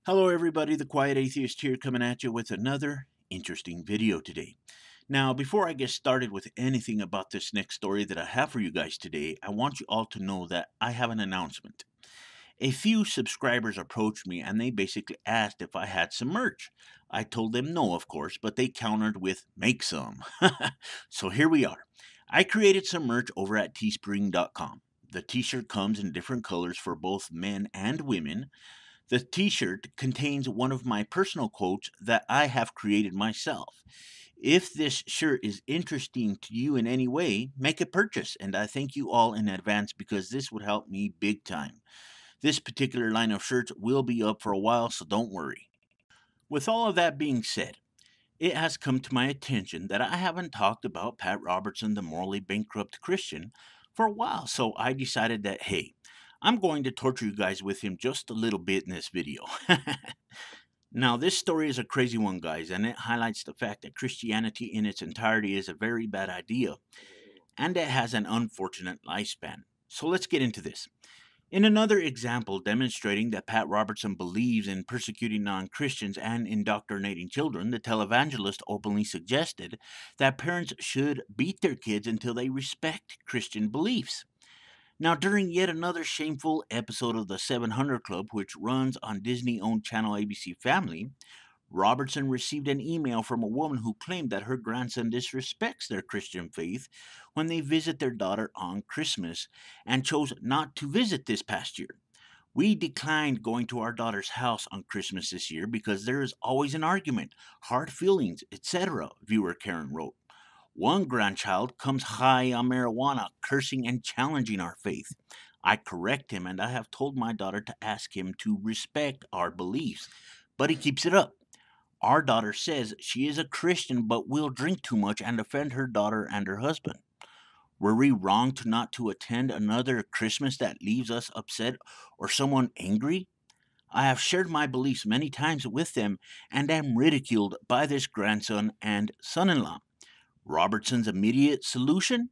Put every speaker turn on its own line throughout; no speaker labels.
Hello, everybody. The Quiet Atheist here, coming at you with another interesting video today. Now, before I get started with anything about this next story that I have for you guys today, I want you all to know that I have an announcement. A few subscribers approached me and they basically asked if I had some merch. I told them no, of course, but they countered with make some. So here we are. I created some merch over at teespring.com. The t shirt comes in different colors for both men and women. The t shirt contains one of my personal quotes that I have created myself. If this shirt is interesting to you in any way, make a purchase, and I thank you all in advance because this would help me big time. This particular line of shirts will be up for a while, so don't worry. With all of that being said, it has come to my attention that I haven't talked about Pat Robertson, the morally bankrupt Christian, for a while, so I decided that, hey, I'm going to torture you guys with him just a little bit in this video. Now, this story is a crazy one, guys, and it highlights the fact that Christianity in its entirety is a very bad idea, and it has an unfortunate lifespan. So let's get into this. In another example demonstrating that Pat Robertson believes in persecuting non Christians and indoctrinating children, the televangelist openly suggested that parents should beat their kids until they respect Christian beliefs. Now, during yet another shameful episode of the 700 Club, which runs on Disney owned channel ABC Family, Robertson received an email from a woman who claimed that her grandson disrespects their Christian faith when they visit their daughter on Christmas and chose not to visit this past year. We declined going to our daughter's house on Christmas this year because there is always an argument, hard feelings, etc., viewer Karen wrote. One grandchild comes high on marijuana, cursing and challenging our faith. I correct him and I have told my daughter to ask him to respect our beliefs, but he keeps it up. Our daughter says she is a Christian but will drink too much and offend her daughter and her husband. Were we wrong to not to attend another Christmas that leaves us upset or someone angry? I have shared my beliefs many times with them and am ridiculed by this grandson and son-in-law. Robertson's immediate solution?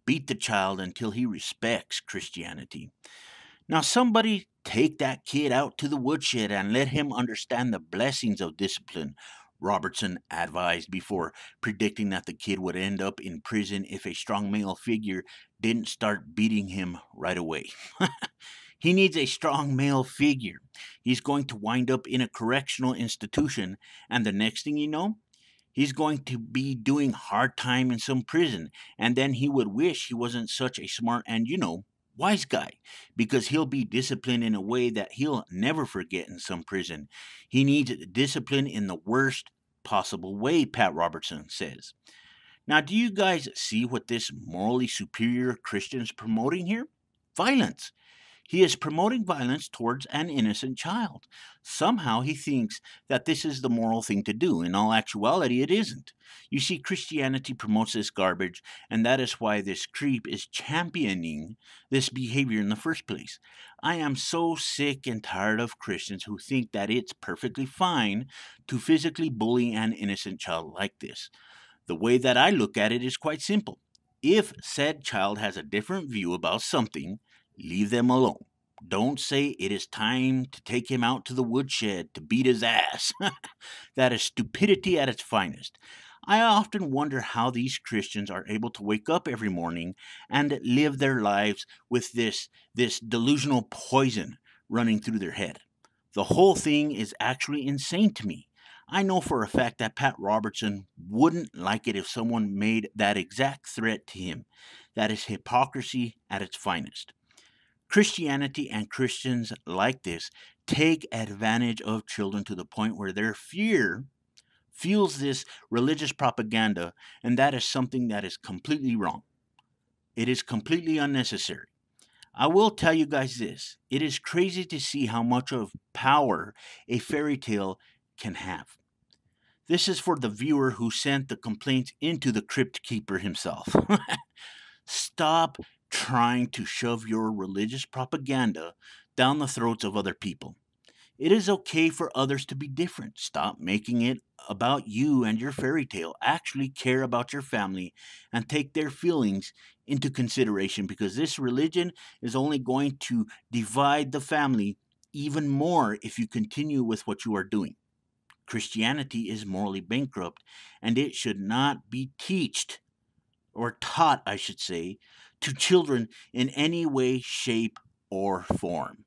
Beat the child until he respects Christianity. Now, somebody take that kid out to the woodshed and let him understand the blessings of discipline, Robertson advised before predicting that the kid would end up in prison if a strong male figure didn't start beating him right away. He needs a strong male figure. He's going to wind up in a correctional institution, and the next thing you know, he's going to be doing hard time in some prison, and then he would wish he wasn't such a smart and, wise guy, because he'll be disciplined in a way that he'll never forget in some prison. He needs discipline in the worst possible way, Pat Robertson says. Now, do you guys see what this morally superior Christian is promoting here? Violence. He is promoting violence towards an innocent child. Somehow he thinks that this is the moral thing to do. In all actuality, it isn't. You see, Christianity promotes this garbage, and that is why this creep is championing this behavior in the first place. I am so sick and tired of Christians who think that it's perfectly fine to physically bully an innocent child like this. The way that I look at it is quite simple. If said child has a different view about something, leave them alone. Don't say it is time to take him out to the woodshed to beat his ass. That is stupidity at its finest. I often wonder how these Christians are able to wake up every morning and live their lives with this delusional poison running through their head. The whole thing is actually insane to me. I know for a fact that Pat Robertson wouldn't like it if someone made that exact threat to him. That is hypocrisy at its finest. Christianity and Christians like this take advantage of children to the point where their fear fuels this religious propaganda, and that is something that is completely wrong. It is completely unnecessary. I will tell you guys this, it is crazy to see how much of power a fairy tale can have. This is for the viewer who sent the complaints into the crypt keeper himself. Stop trying to shove your religious propaganda down the throats of other people. It is okay for others to be different. Stop making it about you and your fairy tale. Actually care about your family and take their feelings into consideration because this religion is only going to divide the family even more if you continue with what you are doing. Christianity is morally bankrupt, and it should not be taught, I should say, to children in any way, shape, or form.